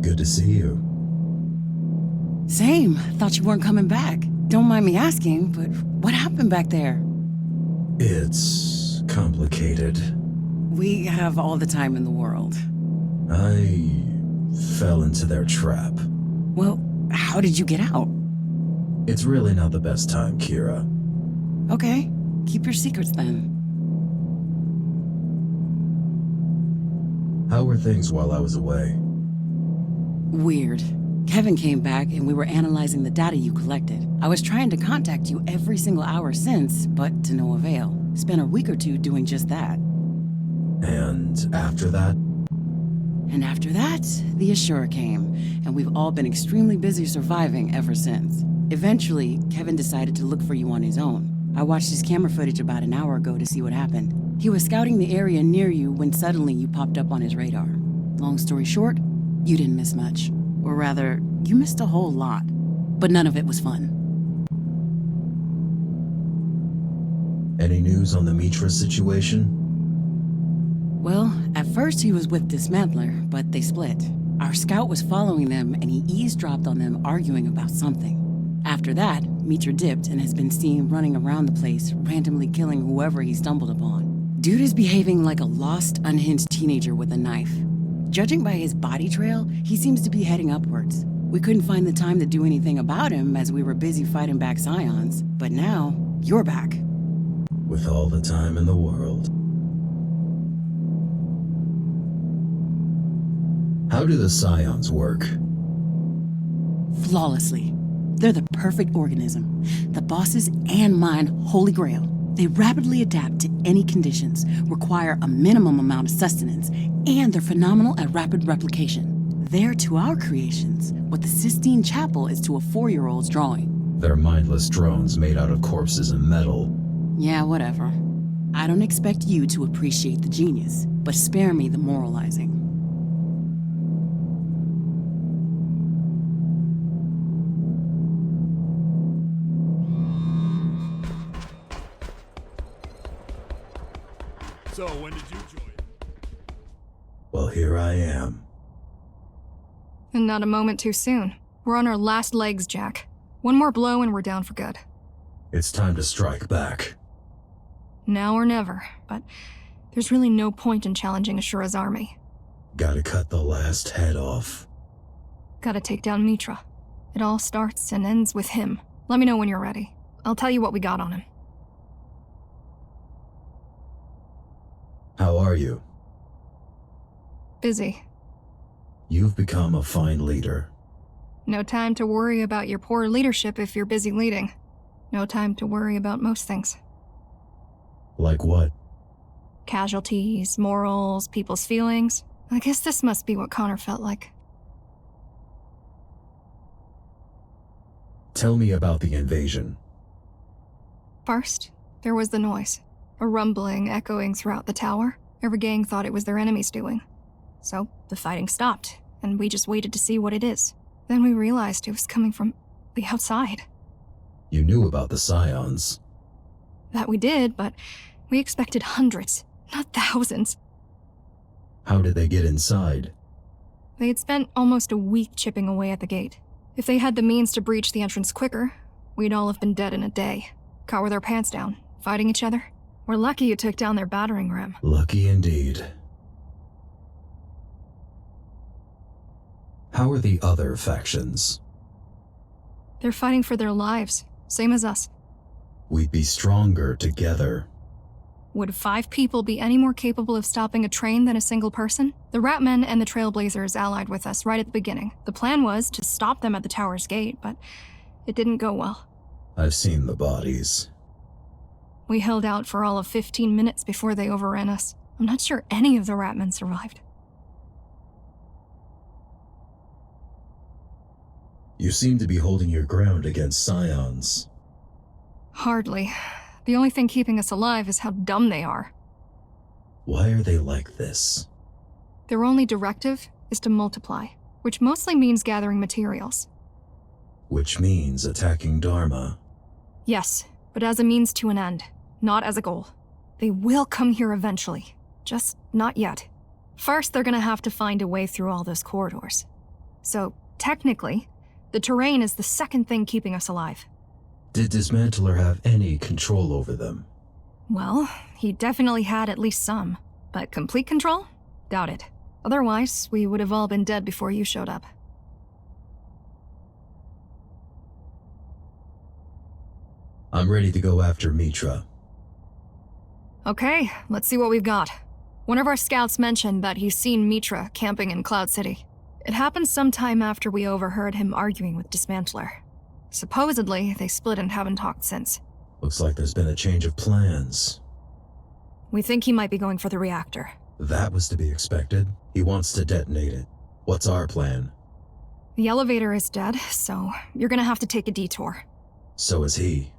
Good to see you. Same. Thought you weren't coming back. Don't mind me asking, but what happened back there? It's complicated. We have all the time in the world. I fell into their trap. Well, how did you get out? It's really not the best time, Kira. Okay, keep your secrets then. How were things while I was away? Weird. Kevin came back and we were analyzing the data you collected. I was trying to contact you every single hour since, but to no avail. Spent a week or two doing just that. And after that? And after that, the Ashura came, and we've all been extremely busy surviving ever since. Eventually, Kevin decided to look for you on his own. I watched his camera footage about an hour ago to see what happened. He was scouting the area near you when suddenly you popped up on his radar. Long story short, you didn't miss much. Or rather, you missed a whole lot. But none of it was fun. Any news on the Mitra situation? Well, at first he was with Dismantler, but they split. Our scout was following them and he eavesdropped on them arguing about something. After that, Mitra dipped and has been seen running around the place, randomly killing whoever he stumbled upon. Dude is behaving like a lost, unhinged teenager with a knife. Judging by his body trail, he seems to be heading upwards. We couldn't find the time to do anything about him as we were busy fighting back Scions, but now, you're back. With all the time in the world. How do the Scions work? Flawlessly. They're the perfect organism. The boss's and mine holy grail. They rapidly adapt to any conditions, require a minimum amount of sustenance, and they're phenomenal at rapid replication. They're to our creations what the Sistine Chapel is to a 4-year-old's drawing. They're mindless drones made out of corpses and metal. Yeah, whatever. I don't expect you to appreciate the genius, but spare me the moralizing. So, when did you join? Well, here I am. And not a moment too soon. We're on our last legs, Jack. One more blow and we're down for good. It's time to strike back. Now or never, but there's really no point in challenging Ashura's army. Gotta cut the last head off. Gotta take down Mitra. It all starts and ends with him. Let me know when you're ready. I'll tell you what we got on him. How are you? Busy. You've become a fine leader. No time to worry about your poor leadership if you're busy leading. No time to worry about most things. Like what? Casualties, morals, people's feelings. I guess this must be what Connor felt like. Tell me about the invasion. First, there was the noise. A rumbling echoing throughout the tower. Every gang thought it was their enemies doing. So, the fighting stopped, and we just waited to see what it is. Then we realized it was coming from the outside. You knew about the Scions. That we did, but we expected hundreds, not thousands. How did they get inside? They had spent almost a week chipping away at the gate. If they had the means to breach the entrance quicker, we'd all have been dead in a day. Caught with our pants down, fighting each other. We're lucky you took down their battering ram. Lucky indeed. How are the other factions? They're fighting for their lives, same as us. We'd be stronger together. Would 5 people be any more capable of stopping a train than a single person? The Ratmen and the Trailblazers allied with us right at the beginning. The plan was to stop them at the tower's gate, but it didn't go well. I've seen the bodies. We held out for all of 15 minutes before they overran us. I'm not sure any of the Ratmen survived. You seem to be holding your ground against scions. Hardly. The only thing keeping us alive is how dumb they are. Why are they like this? Their only directive is to multiply, which mostly means gathering materials. Which means attacking Dharma. Yes, but as a means to an end, not as a goal. They will come here eventually, just not yet. First, they're gonna have to find a way through all those corridors. So, technically, the terrain is the second thing keeping us alive. Did Dismantler have any control over them? Well, he definitely had at least some, but complete control? Doubt it. Otherwise, we would have all been dead before you showed up. I'm ready to go after Mitra. Okay, let's see what we've got. One of our scouts mentioned that he's seen Mitra camping in Cloud City. It happened sometime after we overheard him arguing with Dismantler. Supposedly, they split and haven't talked since. Looks like there's been a change of plans. We think he might be going for the reactor. That was to be expected. He wants to detonate it. What's our plan? The elevator is dead, so you're gonna have to take a detour. So is he.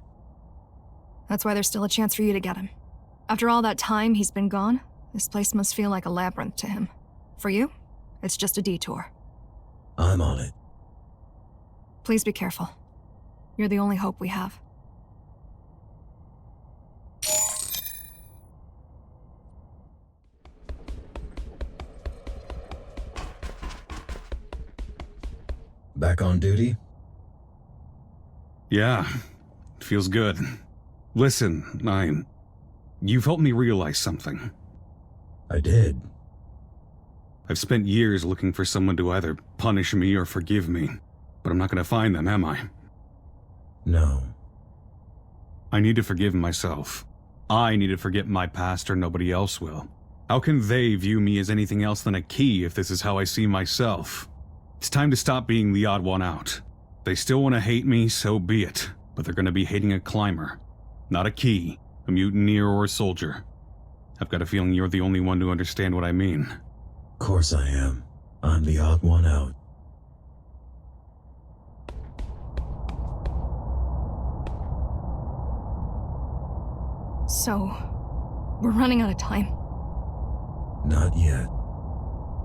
That's why there's still a chance for you to get him. After all that time he's been gone, this place must feel like a labyrinth to him. For you, it's just a detour. I'm on it. Please be careful. You're the only hope we have. Back on duty? Yeah, it feels good. Listen, you've helped me realize something. I did. I've spent years looking for someone to either punish me or forgive me, but I'm not gonna find them, am I? No. I need to forgive myself. I need to forget my past or nobody else will. How can they view me as anything else than a key if this is how I see myself? It's time to stop being the odd one out. They still want to hate me, so be it. But they're going to be hating a climber. Not a key, a mutineer, or a soldier. I've got a feeling you're the only one to understand what I mean. Of course I am. I'm the odd one out. So, we're running out of time. Not yet.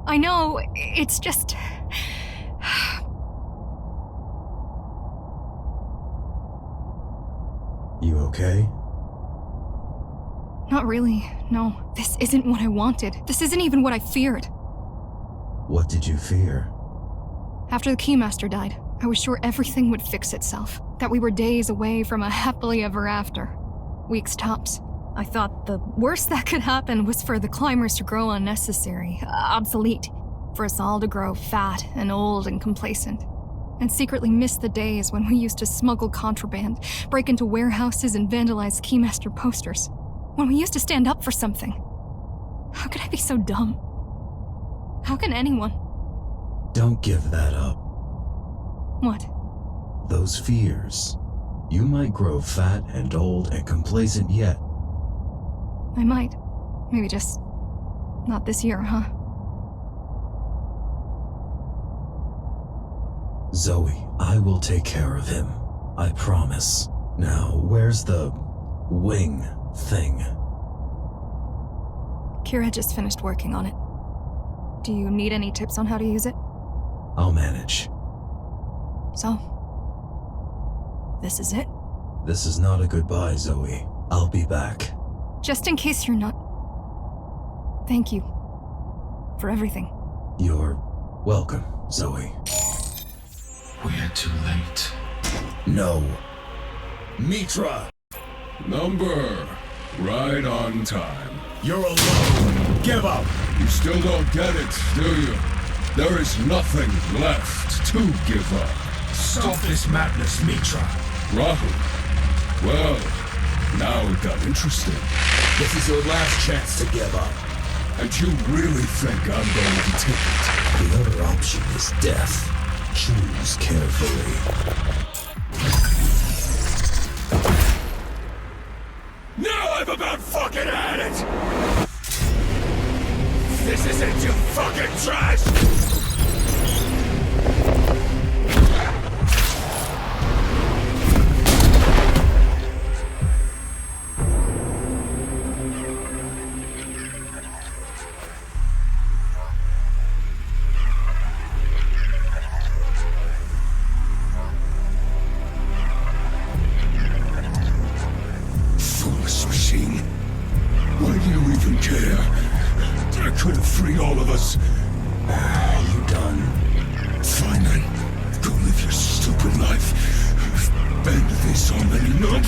I know, it's just... You okay? Not really, no. This isn't what I wanted. This isn't even what I feared. What did you fear? After the Keymaster died, I was sure everything would fix itself. That we were days away from a happily ever after. Weeks tops. I thought the worst that could happen was for the climbers to grow unnecessary, obsolete. For us all to grow fat and old and complacent. And secretly miss the days when we used to smuggle contraband, break into warehouses and vandalize Keymaster posters. When we used to stand up for something. How could I be so dumb? How can anyone? Don't give that up. What? Those fears. You might grow fat and old and complacent yet. I might. Maybe just... not this year, huh? Zoe, I will take care of him. I promise. Now, where's the... wing thing? Kira just finished working on it. Do you need any tips on how to use it? I'll manage. So? This is it? This is not a goodbye, Zoe. I'll be back. Just in case you're not... Thank you. For everything. You're welcome, Zoe. We're too late. No. Mitra! Number. Right on time. You're alone. Give up. You still don't get it, do you? There is nothing left to give up. Stop this madness, Mitra. Rahul. Well, now it got interesting. This is your last chance to give up. And you really think I'm going to take it? The other option is death. Choose carefully. Now I've about fucking had it! This isn't you fucking trash! I could have freed all of us. You done? Fine then. Go live your stupid life. I've been to this already, no?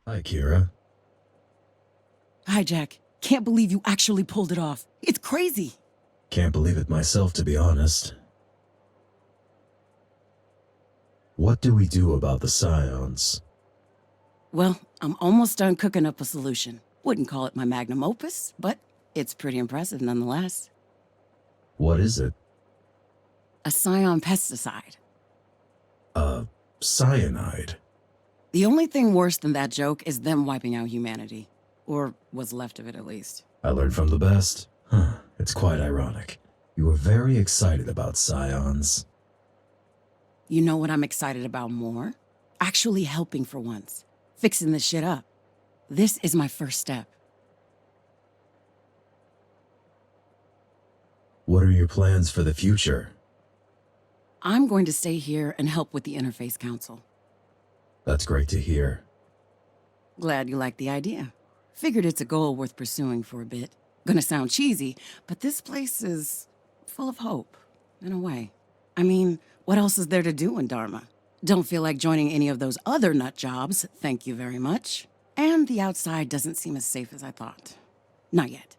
Hi, Kira. Hi, Jack. Can't believe you actually pulled it off. It's crazy. Can't believe it myself, to be honest. What do we do about the scions? Well, I'm almost done cooking up a solution. Wouldn't call it my magnum opus, but it's pretty impressive nonetheless. What is it? A scion pesticide. Cyanide. The only thing worse than that joke is them wiping out humanity. Or what's left of it, at least. I learned from the best. Huh, it's quite ironic. You were very excited about scions. You know what I'm excited about more? Actually helping for once. Fixing this shit up. This is my first step. What are your plans for the future? I'm going to stay here and help with the Interface Council. That's great to hear. Glad you like the idea. Figured it's a goal worth pursuing for a bit. Gonna sound cheesy, but this place is full of hope, in a way. I mean, what else is there to do in Dharma? Don't feel like joining any of those other nut jobs, thank you very much. And the outside doesn't seem as safe as I thought. Not yet.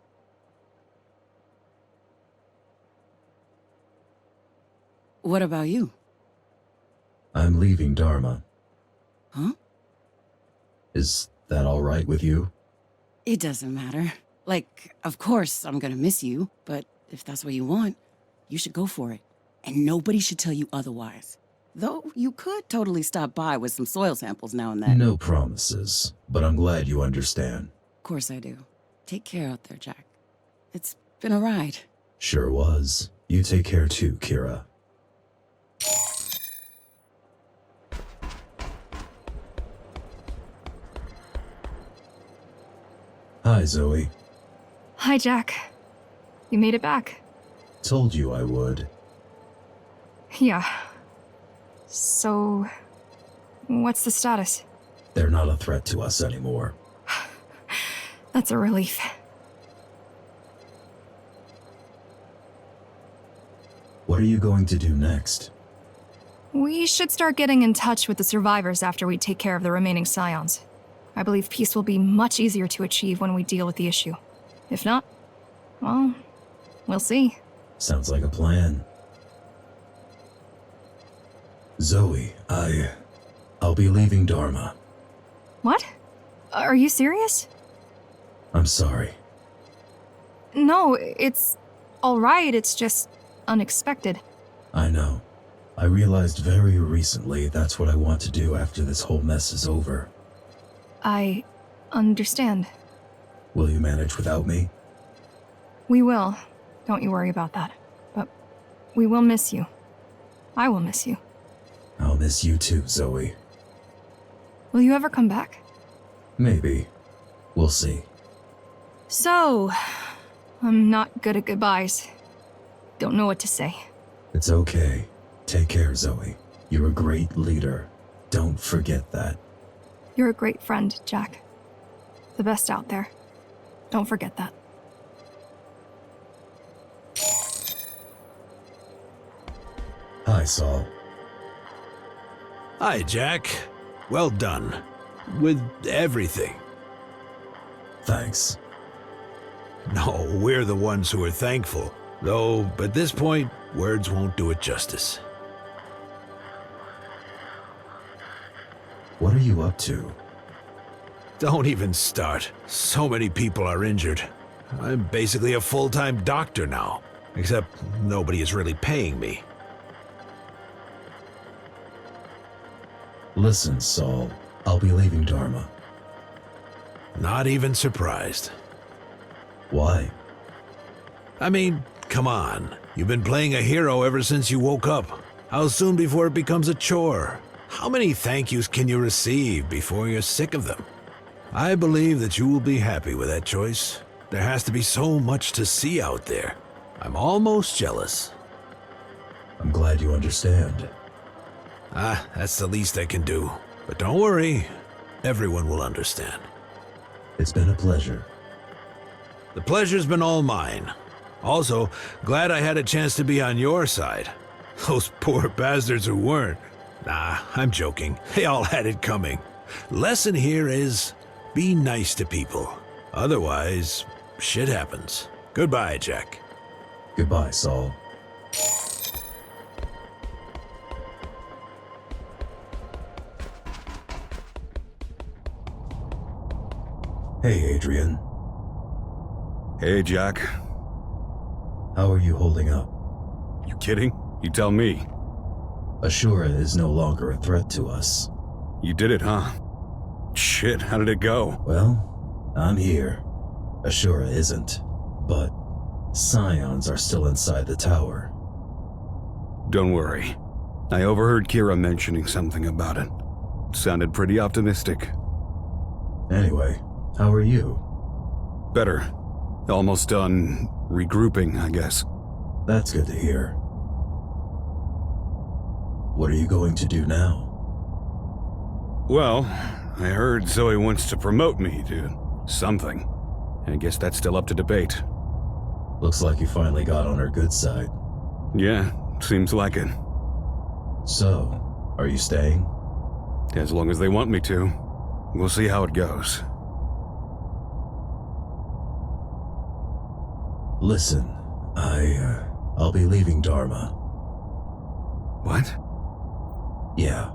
What about you? I'm leaving Dharma. Huh? Is that all right with you? It doesn't matter. Like, of course I'm gonna miss you, but if that's what you want, you should go for it. And nobody should tell you otherwise. Though you could totally stop by with some soil samples now and then. No promises, but I'm glad you understand. Of course I do. Take care out there, Jack. It's been a ride. Sure was. You take care too, Kira. Hi, Zoe. Hi, Jack. You made it back. Told you I would. Yeah. So, what's the status? They're not a threat to us anymore. That's a relief. What are you going to do next? We should start getting in touch with the survivors after we take care of the remaining scions. I believe peace will be much easier to achieve when we deal with the issue. If not, well, we'll see. Sounds like a plan. Zoe, I'll be leaving Dharma. What? Are you serious? I'm sorry. No, it's alright, it's just unexpected. I know. I realized very recently that's what I want to do after this whole mess is over. I understand. Will you manage without me? We will. Don't you worry about that. But we will miss you. I will miss you. I'll miss you too, Zoe. Will you ever come back? Maybe. We'll see. So, I'm not good at goodbyes. Don't know what to say. It's okay. Take care, Zoe. You're a great leader. Don't forget that. You're a great friend, Jack. The best out there. Don't forget that. Hi, Saul. Hi, Jack. Well done. With everything. Thanks. No, we're the ones who are thankful. Though, at this point, words won't do it justice. What are you up to? Don't even start. So many people are injured. I'm basically a full-time doctor now. Except nobody is really paying me. Listen, Saul. I'll be leaving Dharma. Not even surprised. Why? I mean, come on. You've been playing a hero ever since you woke up. How soon before it becomes a chore? How many thank yous can you receive before you're sick of them? I believe that you will be happy with that choice. There has to be so much to see out there. I'm almost jealous. I'm glad you understand. That's the least I can do. But don't worry, everyone will understand. It's been a pleasure. The pleasure's been all mine. Also, glad I had a chance to be on your side. Those poor bastards who weren't. Nah, I'm joking. They all had it coming. Lesson here is, be nice to people. Otherwise, shit happens. Goodbye, Jack. Goodbye, Saul. Hey, Adrian. Hey, Jack. How are you holding up? You kidding? You tell me. Ashura is no longer a threat to us. You did it, huh? Shit, how did it go? Well, I'm here. Ashura isn't, but Scions are still inside the tower. Don't worry. I overheard Kira mentioning something about it. Sounded pretty optimistic. Anyway, how are you? Better. Almost done regrouping, I guess. That's good to hear. What are you going to do now? Well, I heard Zoe wants to promote me to something. I guess that's still up to debate. Looks like you finally got on her good side. Yeah, seems like it. So, are you staying? As long as they want me to. We'll see how it goes. Listen, I'll be leaving Dharma. What? Yeah.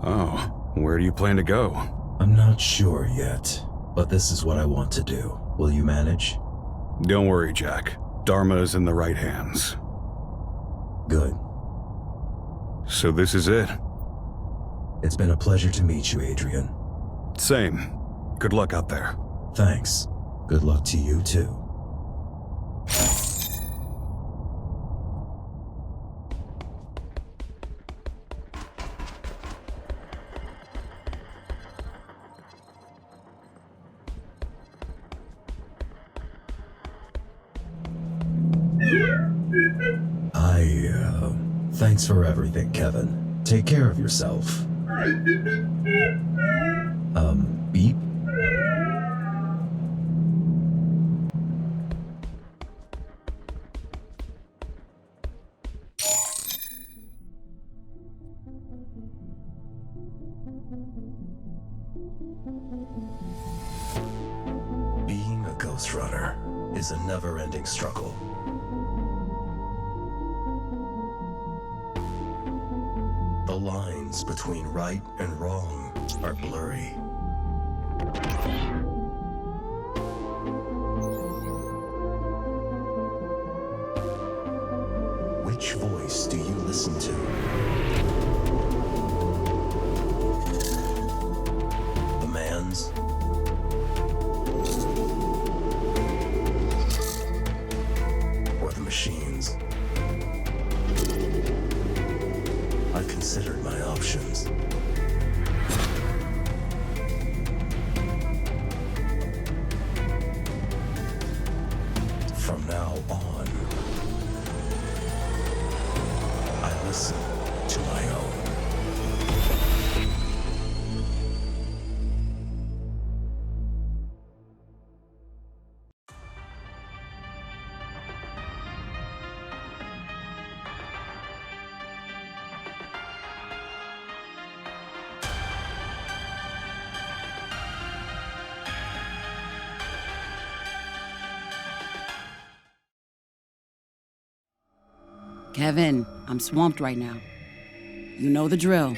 Oh, where do you plan to go? I'm not sure yet, but this is what I want to do. Will you manage? Don't worry, Jack. Dharma is in the right hands. Good. So this is it? It's been a pleasure to meet you, Adrian. Same. Good luck out there. Thanks. Good luck to you, too. Thanks for everything, Kevin. Take care of yourself. Beep? Being a Ghost Runner is a never-ending struggle. The lines between right and wrong are blurry. Which voice do you listen to? The man's? Or the machine's? I've considered my options. From now on, I listen to my own. Kevin, I'm swamped right now. You know the drill.